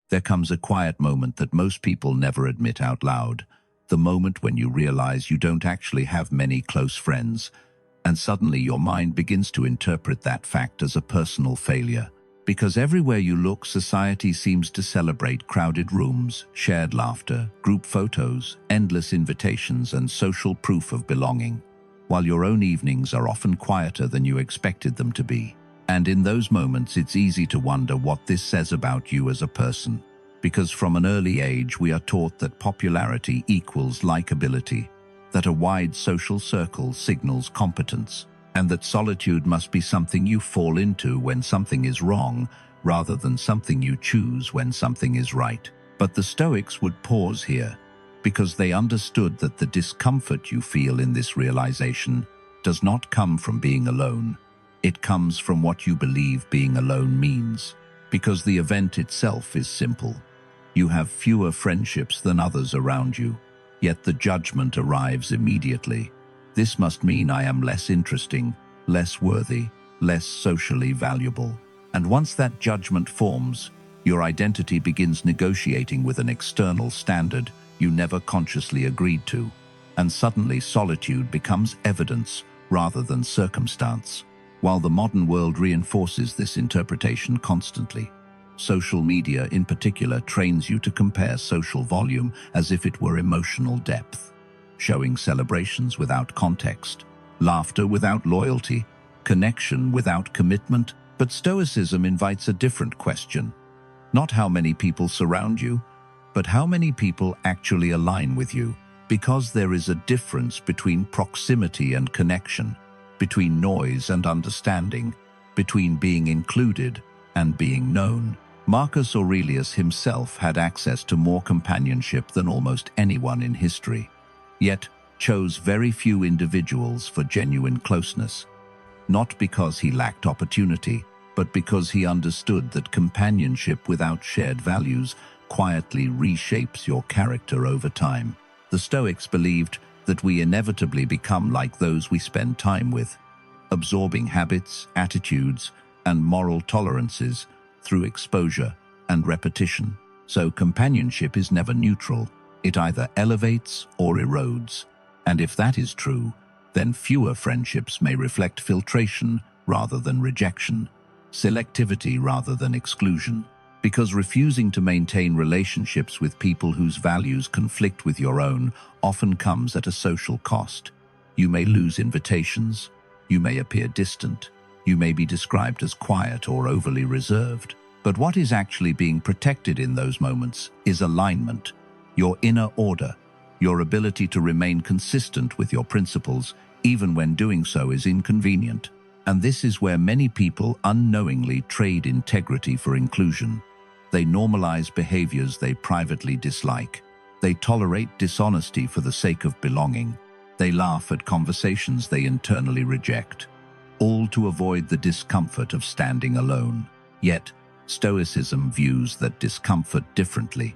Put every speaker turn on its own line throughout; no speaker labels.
there comes a quiet moment that most people never admit out loud, the moment when you realize you don't actually have many close friends, and suddenly your mind begins to interpret that fact as a personal failure. Because everywhere you look, society seems to celebrate crowded rooms, shared laughter, group photos, endless invitations, and social proof of belonging, while your own evenings are often quieter than you expected them to be. And in those moments, it's easy to wonder what this says about you as a person, because from an early age we are taught that popularity equals likability, that a wide social circle signals competence, and that solitude must be something you fall into when something is wrong, rather than something you choose when something is right. But the Stoics would pause here, because they understood that the discomfort you feel in this realization does not come from being alone. It comes from what you believe being alone means, because the event itself is simple. You have fewer friendships than others around you, yet the judgment arrives immediately. This must mean I am less interesting, less worthy, less socially valuable. And once that judgment forms, your identity begins negotiating with an external standard you never consciously agreed to. And suddenly solitude becomes evidence rather than circumstance. While the modern world reinforces this interpretation constantly, social media in particular trains you to compare social volume as if it were emotional depth, showing celebrations without context, laughter without loyalty, connection without commitment. But Stoicism invites a different question. Not how many people surround you, but how many people actually align with you. Because there is a difference between proximity and connection, between noise and understanding, between being included and being known. Marcus Aurelius himself had access to more companionship than almost anyone in history, yet chose very few individuals for genuine closeness, not because he lacked opportunity, but because he understood that companionship without shared values quietly reshapes your character over time. The Stoics believed that we inevitably become like those we spend time with, absorbing habits, attitudes, and moral tolerances through exposure and repetition. So companionship is never neutral. It either elevates or erodes. And if that is true, then fewer friendships may reflect filtration rather than rejection, selectivity rather than exclusion. Because refusing to maintain relationships with people whose values conflict with your own often comes at a social cost. You may lose invitations, you may appear distant, you may be described as quiet or overly reserved. But what is actually being protected in those moments is alignment, your inner order, your ability to remain consistent with your principles, even when doing so is inconvenient. And this is where many people unknowingly trade integrity for inclusion. They normalize behaviors they privately dislike. They tolerate dishonesty for the sake of belonging. They laugh at conversations they internally reject, all to avoid the discomfort of standing alone. Yet, Stoicism views that discomfort differently.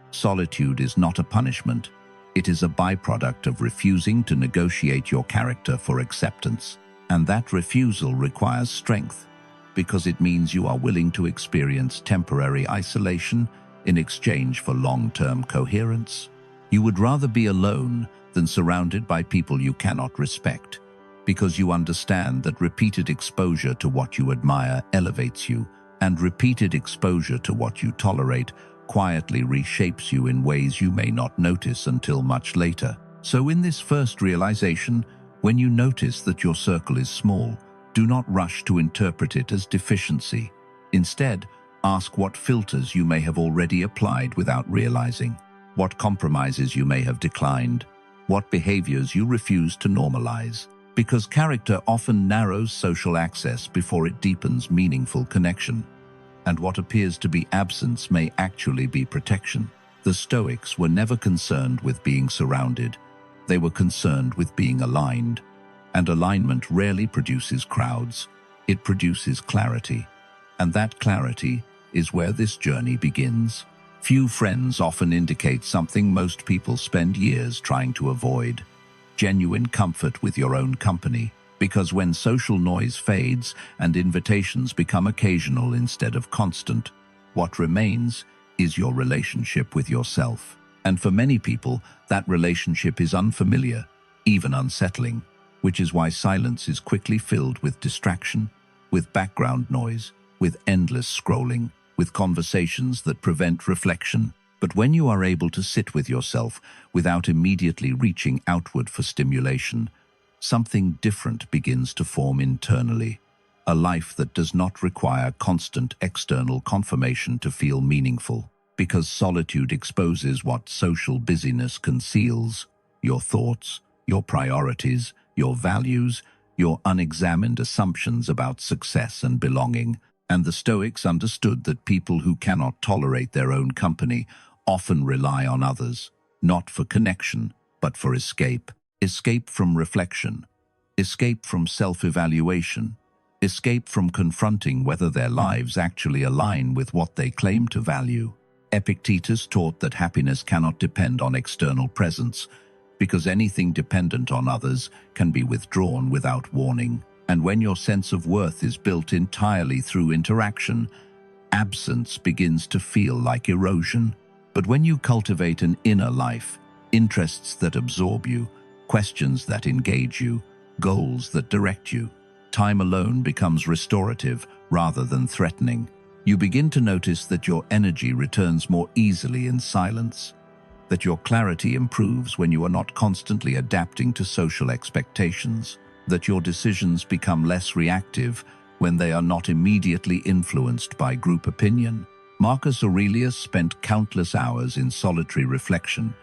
Solitude is not a punishment. It is a byproduct of refusing to negotiate your character for acceptance. And that refusal requires strength, because it means you are willing to experience temporary isolation in exchange for long-term coherence. You would rather be alone than surrounded by people you cannot respect, because you understand that repeated exposure to what you admire elevates you, and repeated exposure to what you tolerate quietly reshapes you in ways you may not notice until much later. So in this first realization, when you notice that your circle is small, do not rush to interpret it as deficiency. Instead, ask what filters you may have already applied without realizing, what compromises you may have declined, what behaviors you refuse to normalize. Because character often narrows social access before it deepens meaningful connection. And what appears to be absence may actually be protection. The Stoics were never concerned with being surrounded. They were concerned with being aligned. And alignment rarely produces crowds. It produces clarity. And that clarity is where this journey begins. Few friends often indicate something most people spend years trying to avoid: genuine comfort with your own company. Because when social noise fades and invitations become occasional instead of constant, what remains is your relationship with yourself. And for many people, that relationship is unfamiliar, even unsettling, which is why silence is quickly filled with distraction, with background noise, with endless scrolling, with conversations that prevent reflection. But when you are able to sit with yourself without immediately reaching outward for stimulation, something different begins to form internally, a life that does not require constant external confirmation to feel meaningful, because solitude exposes what social busyness conceals: your thoughts, your priorities, your values, your unexamined assumptions about success and belonging. And the Stoics understood that people who cannot tolerate their own company often rely on others, not for connection, but for escape. Escape from reflection, escape from self-evaluation, escape from confronting whether their lives actually align with what they claim to value. Epictetus taught that happiness cannot depend on external presence, because anything dependent on others can be withdrawn without warning. And when your sense of worth is built entirely through interaction, absence begins to feel like erosion. But when you cultivate an inner life, interests that absorb you, questions that engage you, goals that direct you, time alone becomes restorative rather than threatening. You begin to notice that your energy returns more easily in silence, that your clarity improves when you are not constantly adapting to social expectations, that your decisions become less reactive when they are not immediately influenced by group opinion. Marcus Aurelius spent countless hours in solitary reflection,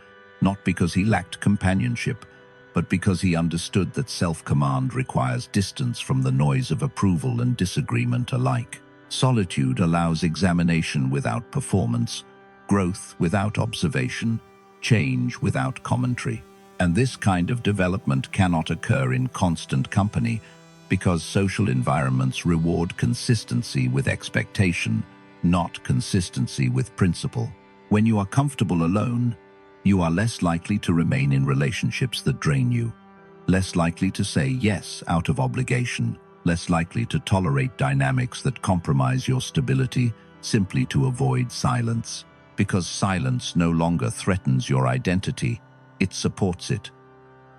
not because he lacked companionship, but because he understood that self-command requires distance from the noise of approval and disagreement alike. Solitude allows examination without performance, growth without observation, change without commentary. And this kind of development cannot occur in constant company, because social environments reward consistency with expectation, not consistency with principle. When you are comfortable alone, you are less likely to remain in relationships that drain you, less likely to say yes out of obligation, less likely to tolerate dynamics that compromise your stability simply to avoid silence. Because silence no longer threatens your identity, it supports it.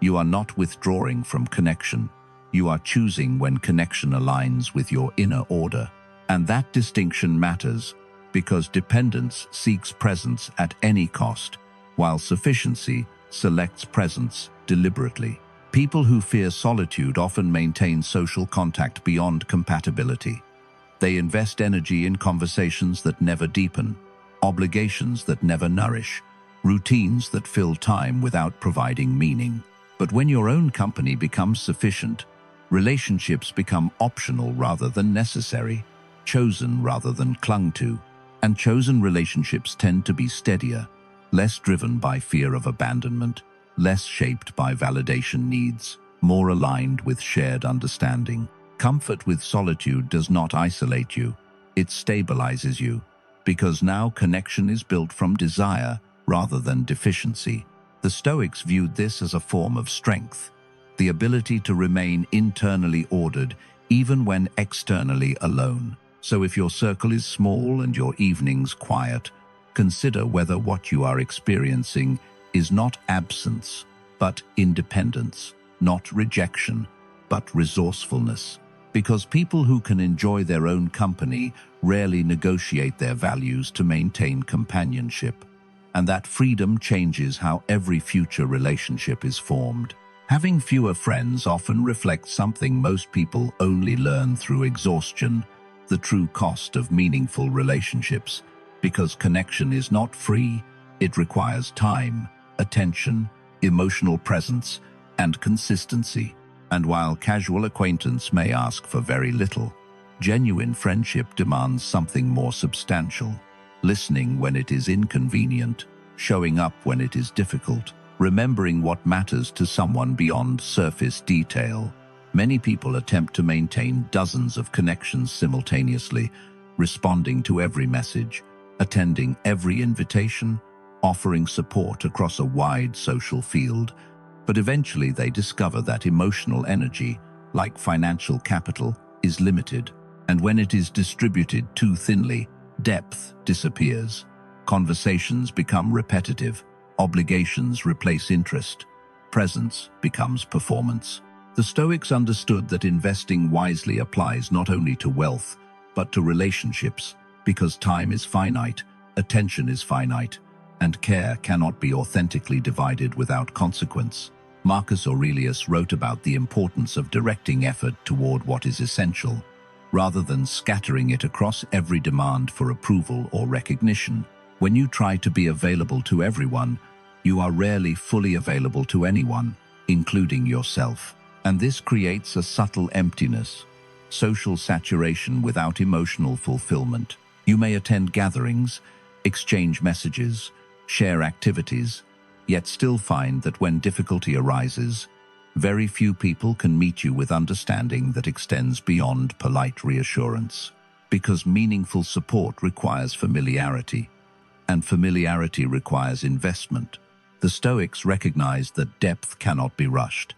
You are not withdrawing from connection. You are choosing when connection aligns with your inner order. And that distinction matters, because dependence seeks presence at any cost, while sufficiency selects presence deliberately. People who fear solitude often maintain social contact beyond compatibility. They invest energy in conversations that never deepen, obligations that never nourish, routines that fill time without providing meaning. But when your own company becomes sufficient, relationships become optional rather than necessary, chosen rather than clung to, and chosen relationships tend to be steadier, less driven by fear of abandonment, less shaped by validation needs, more aligned with shared understanding. Comfort with solitude does not isolate you, it stabilizes you, because now connection is built from desire rather than deficiency. The Stoics viewed this as a form of strength, the ability to remain internally ordered even when externally alone. So if your circle is small and your evenings quiet, consider whether what you are experiencing is not absence, but independence, not rejection, but resourcefulness. Because people who can enjoy their own company rarely negotiate their values to maintain companionship. And that freedom changes how every future relationship is formed. Having fewer friends often reflects something most people only learn through exhaustion: the true cost of meaningful relationships. Because connection is not free, it requires time, attention, emotional presence, and consistency. And while casual acquaintance may ask for very little, genuine friendship demands something more substantial: listening when it is inconvenient, showing up when it is difficult, remembering what matters to someone beyond surface detail. Many people attempt to maintain dozens of connections simultaneously, responding to every message, attending every invitation, offering support across a wide social field. But eventually they discover that emotional energy, like financial capital, is limited, and when it is distributed too thinly, depth disappears. Conversations become repetitive. Obligations replace interest. Presence becomes performance. The Stoics understood that investing wisely applies not only to wealth, but to relationships, because time is finite, attention is finite, and care cannot be authentically divided without consequence. Marcus Aurelius wrote about the importance of directing effort toward what is essential, rather than scattering it across every demand for approval or recognition. When you try to be available to everyone, you are rarely fully available to anyone, including yourself. And this creates a subtle emptiness, social saturation without emotional fulfillment. You may attend gatherings, exchange messages, share activities, yet still find that when difficulty arises, very few people can meet you with understanding that extends beyond polite reassurance. Because meaningful support requires familiarity, and familiarity requires investment. The Stoics recognized that depth cannot be rushed.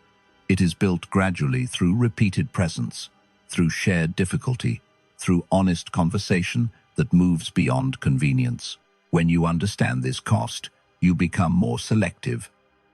It is built gradually through repeated presence, through shared difficulty, through honest conversation that moves beyond convenience. When you understand this cost, you become more selective,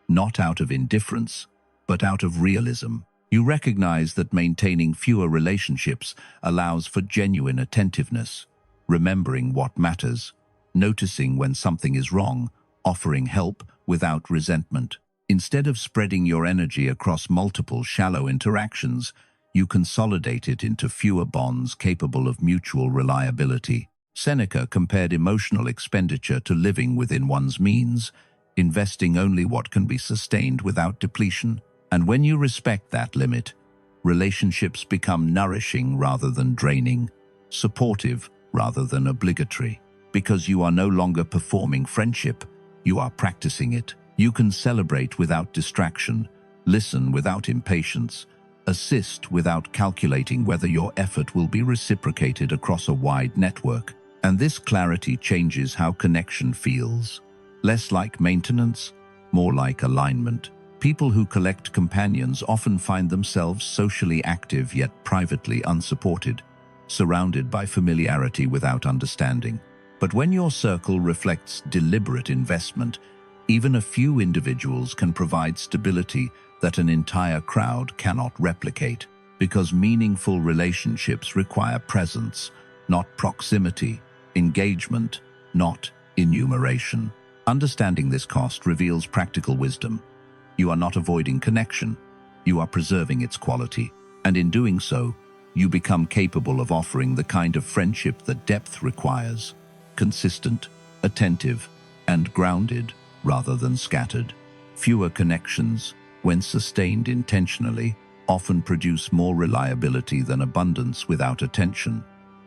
not out of indifference, but out of realism. You recognize that maintaining fewer relationships allows for genuine attentiveness, remembering what matters, noticing when something is wrong, offering help without resentment. Instead of spreading your energy across multiple shallow interactions, you consolidate it into fewer bonds capable of mutual reliability. Seneca compared emotional expenditure to living within one's means, investing only what can be sustained without depletion. And when you respect that limit, relationships become nourishing rather than draining, supportive rather than obligatory. Because you are no longer performing friendship, you are practicing it. You can celebrate without distraction, listen without impatience, assist without calculating whether your effort will be reciprocated across a wide network. And this clarity changes how connection feels. Less like maintenance, more like alignment. People who collect companions often find themselves socially active yet privately unsupported, surrounded by familiarity without understanding. But when your circle reflects deliberate investment, even a few individuals can provide stability that an entire crowd cannot replicate, because meaningful relationships require presence, not proximity, engagement, not enumeration. Understanding this cost reveals practical wisdom. You are not avoiding connection, you are preserving its quality, and in doing so, you become capable of offering the kind of friendship that depth requires, consistent, attentive, and grounded rather than scattered. Fewer connections, when sustained intentionally, often produce more reliability than abundance without attention,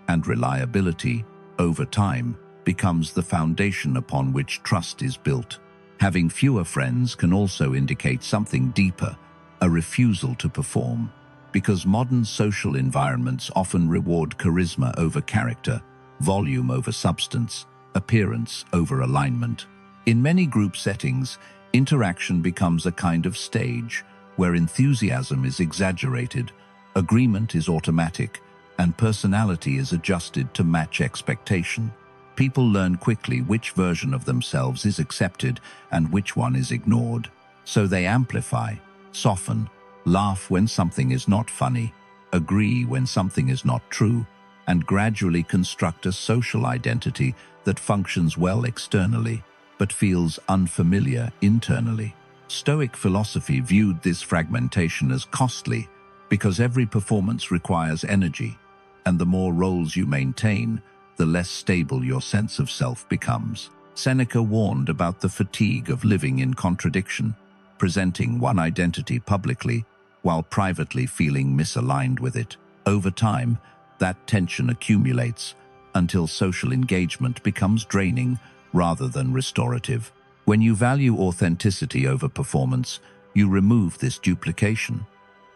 and reliability, over time, becomes the foundation upon which trust is built. Having fewer friends can also indicate something deeper, a refusal to perform, because modern social environments often reward charisma over character, volume over substance, appearance over alignment. In many group settings, interaction becomes a kind of stage where enthusiasm is exaggerated, agreement is automatic, and personality is adjusted to match expectation. People learn quickly which version of themselves is accepted and which one is ignored. So they amplify, soften, laugh when something is not funny, agree when something is not true, and gradually construct a social identity that functions well externally, but feels unfamiliar internally. Stoic philosophy viewed this fragmentation as costly because every performance requires energy, and the more roles you maintain, the less stable your sense of self becomes. Seneca warned about the fatigue of living in contradiction, presenting one identity publicly while privately feeling misaligned with it. Over time, that tension accumulates until social engagement becomes draining rather than restorative. When you value authenticity over performance, you remove this duplication.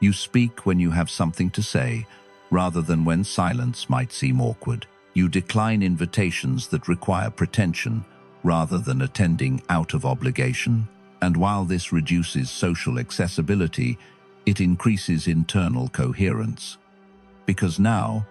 You speak when you have something to say, rather than when silence might seem awkward. You decline invitations that require pretension, rather than attending out of obligation. And while this reduces social accessibility, it increases internal coherence. Because now,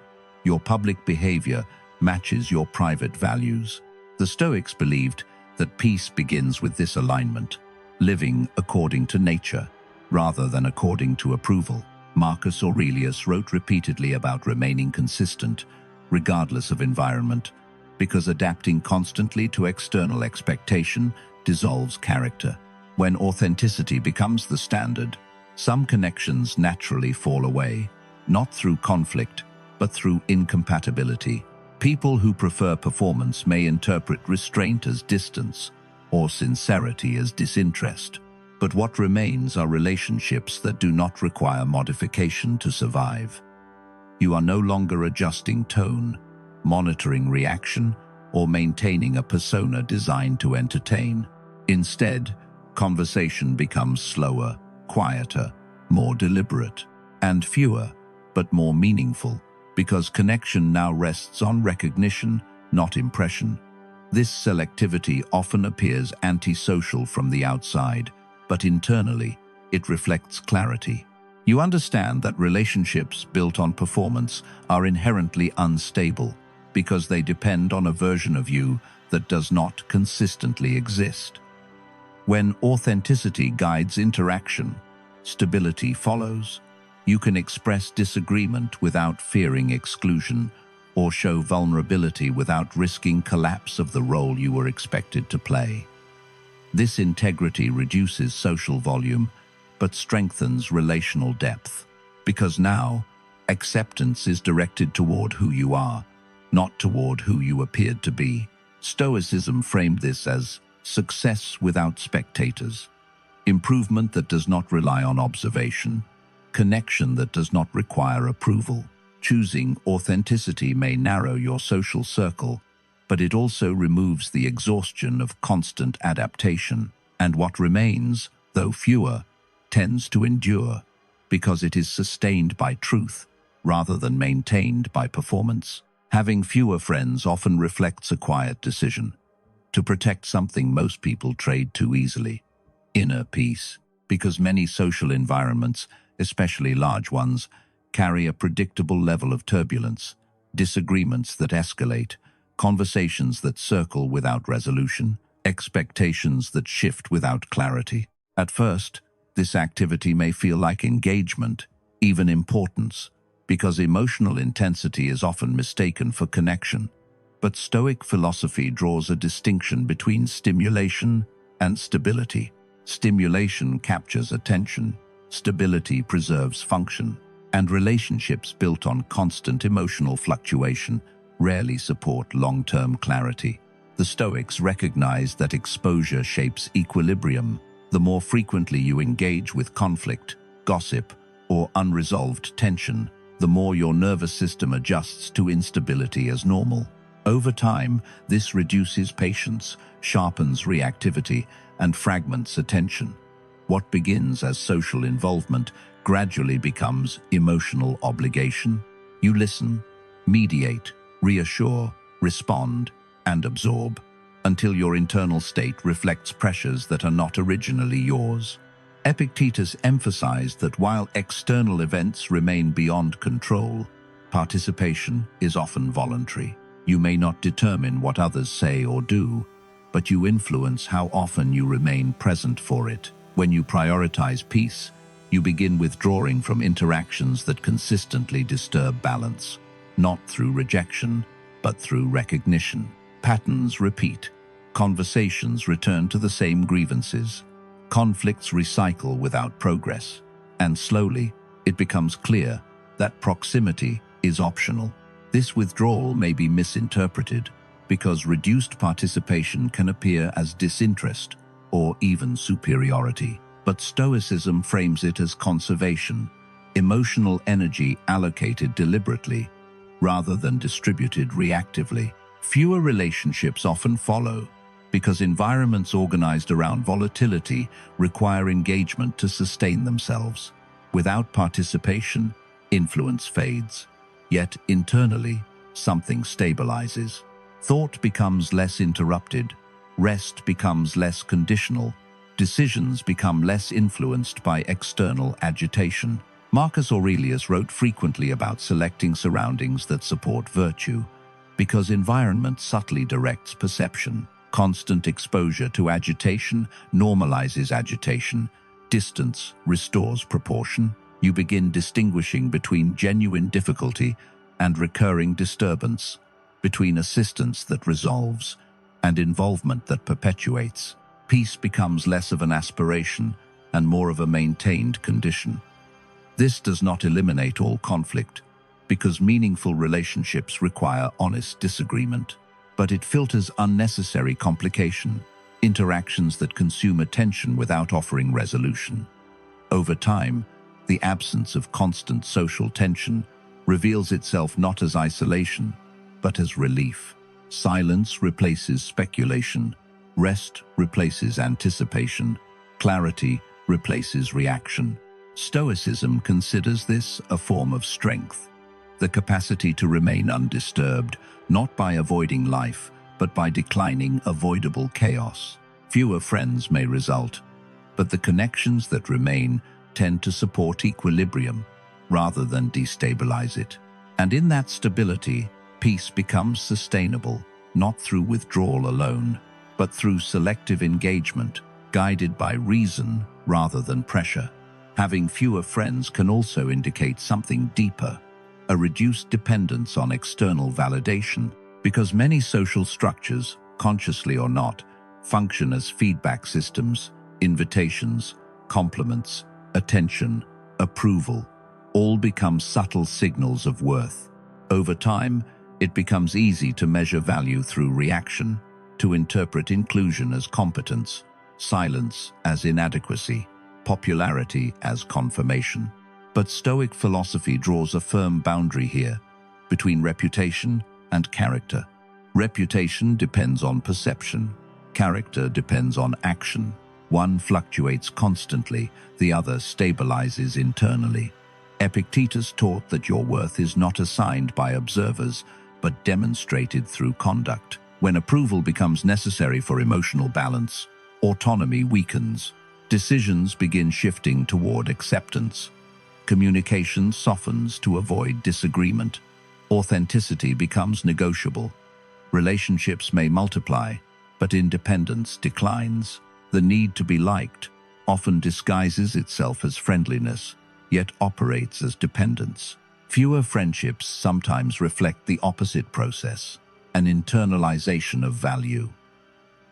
your public behavior matches your private values. The Stoics believed that peace begins with this alignment, living according to nature, rather than according to approval. Marcus Aurelius wrote repeatedly about remaining consistent, regardless of environment, because adapting constantly to external expectation dissolves character. When authenticity becomes the standard, some connections naturally fall away, not through conflict, but through incompatibility. People who prefer performance may interpret restraint as distance, or sincerity as disinterest. But what remains are relationships that do not require modification to survive. You are no longer adjusting tone, monitoring reaction, or maintaining a persona designed to entertain. Instead, conversation becomes slower, quieter, more deliberate, and fewer, but more meaningful, because connection now rests on recognition, not impression. This selectivity often appears antisocial from the outside, but internally, it reflects clarity. You understand that relationships built on performance are inherently unstable because they depend on a version of you that does not consistently exist. When authenticity guides interaction, stability follows. You can express disagreement without fearing exclusion, or show vulnerability without risking collapse of the role you were expected to play. This integrity reduces social volume, but strengthens relational depth, because now, acceptance is directed toward who you are, not toward who you appeared to be. Stoicism framed this as success without spectators, improvement that does not rely on observation, connection that does not require approval. Choosing authenticity may narrow your social circle, but it also removes the exhaustion of constant adaptation, and what remains, though fewer, tends to endure, because it is sustained by truth rather than maintained by performance. Having fewer friends often reflects a quiet decision to protect something most people trade too easily: inner peace, because many social environments, especially large ones, carry a predictable level of turbulence, disagreements that escalate, conversations that circle without resolution, expectations that shift without clarity. At first, this activity may feel like engagement, even importance, because emotional intensity is often mistaken for connection. But Stoic philosophy draws a distinction between stimulation and stability. Stimulation captures attention, stability preserves function, and relationships built on constant emotional fluctuation rarely support long-term clarity. The Stoics recognize that exposure shapes equilibrium. The more frequently you engage with conflict, gossip, or unresolved tension, the more your nervous system adjusts to instability as normal. Over time, this reduces patience, sharpens reactivity, and fragments attention. What begins as social involvement gradually becomes emotional obligation. You listen, mediate, reassure, respond, and absorb, until your internal state reflects pressures that are not originally yours. Epictetus emphasized that while external events remain beyond control, participation is often voluntary. You may not determine what others say or do, but you influence how often you remain present for it. When you prioritize peace, you begin withdrawing from interactions that consistently disturb balance, not through rejection, but through recognition. Patterns repeat. Conversations return to the same grievances. Conflicts recycle without progress. And slowly, it becomes clear that proximity is optional. This withdrawal may be misinterpreted because reduced participation can appear as disinterest or even superiority. But Stoicism frames it as conservation, emotional energy allocated deliberately rather than distributed reactively. Fewer relationships often follow because environments organized around volatility require engagement to sustain themselves. Without participation, influence fades. Yet internally, something stabilizes. Thought becomes less interrupted, rest becomes less conditional, decisions become less influenced by external agitation. Marcus Aurelius wrote frequently about selecting surroundings that support virtue, because environment subtly directs perception. Constant exposure to agitation normalizes agitation. Distance restores proportion. You begin distinguishing between genuine difficulty and recurring disturbance, between assistance that resolves and involvement that perpetuates. Peace becomes less of an aspiration and more of a maintained condition. This does not eliminate all conflict, because meaningful relationships require honest disagreement, but it filters unnecessary complication, interactions that consume attention without offering resolution. Over time, the absence of constant social tension reveals itself not as isolation, but as relief. Silence replaces speculation, rest replaces anticipation, clarity replaces reaction. Stoicism considers this a form of strength, the capacity to remain undisturbed, not by avoiding life, but by declining avoidable chaos. Fewer friends may result, but the connections that remain tend to support equilibrium rather than destabilize it. And in that stability, peace becomes sustainable, not through withdrawal alone, but through selective engagement, guided by reason rather than pressure. Having fewer friends can also indicate something deeper, a reduced dependence on external validation, because many social structures, consciously or not, function as feedback systems, invitations, compliments, attention, approval, all become subtle signals of worth. Over time, it becomes easy to measure value through reaction, to interpret inclusion as competence, silence as inadequacy, popularity as confirmation. But Stoic philosophy draws a firm boundary here between reputation and character. Reputation depends on perception. Character depends on action. One fluctuates constantly, the other stabilizes internally. Epictetus taught that your worth is not assigned by observers, but demonstrated through conduct. When approval becomes necessary for emotional balance, autonomy weakens. Decisions begin shifting toward acceptance. Communication softens to avoid disagreement. Authenticity becomes negotiable. Relationships may multiply, but independence declines. The need to be liked often disguises itself as friendliness, yet operates as dependence. Fewer friendships sometimes reflect the opposite process, an internalization of value.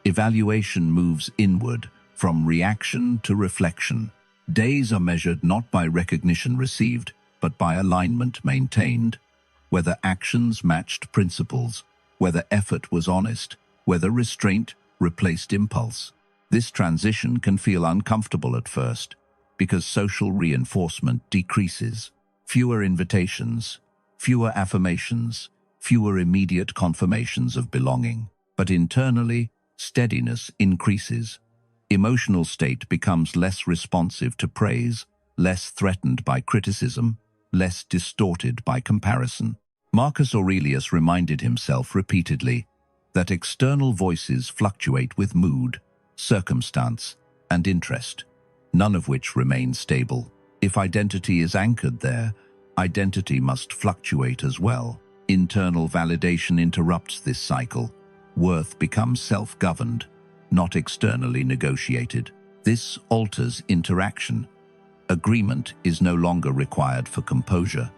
Evaluation moves inward, from reaction to reflection. Days are measured not by recognition received, but by alignment maintained. Whether actions matched principles, whether effort was honest, whether restraint replaced impulse. This transition can feel uncomfortable at first, because social reinforcement decreases. Fewer invitations, fewer affirmations, fewer immediate confirmations of belonging. But internally, steadiness increases. Emotional state becomes less responsive to praise, less threatened by criticism, less distorted by comparison. Marcus Aurelius reminded himself repeatedly that external voices fluctuate with mood, circumstance, and interest, none of which remain stable. If identity is anchored there, identity must fluctuate as well. Internal validation interrupts this cycle. Worth becomes self-governed, not externally negotiated. This alters interaction. Agreement is no longer required for composure.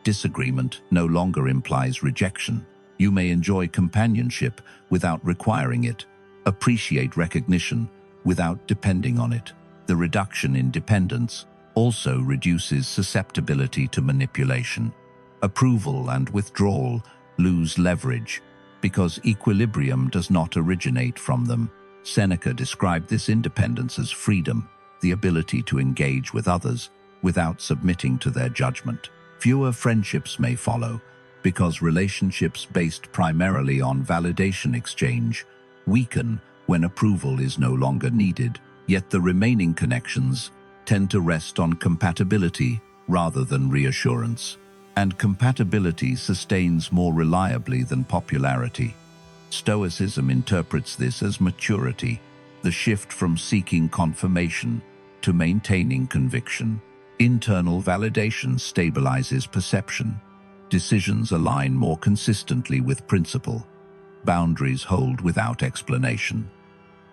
Disagreement no longer implies rejection. You may enjoy companionship without requiring it, appreciate recognition without depending on it. The reduction in dependence also reduces susceptibility to manipulation. Approval and withdrawal lose leverage because equilibrium does not originate from them. Seneca described this independence as freedom, the ability to engage with others without submitting to their judgment. Fewer friendships may follow, because relationships based primarily on validation exchange weaken when approval is no longer needed. Yet the remaining connections tend to rest on compatibility rather than reassurance. And compatibility sustains more reliably than popularity. Stoicism interprets this as maturity, the shift from seeking confirmation to maintaining conviction. Internal validation stabilizes perception. Decisions align more consistently with principle. Boundaries hold without explanation.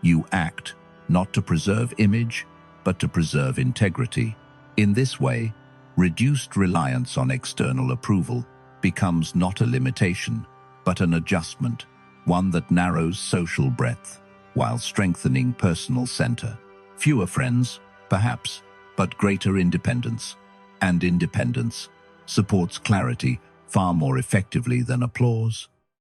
You act, not to preserve image, but to preserve integrity. In this way, reduced reliance on external approval becomes not a limitation, but an adjustment, one that narrows social breadth while strengthening personal center. Fewer friends, perhaps, but greater independence. And independence supports clarity far more effectively than applause.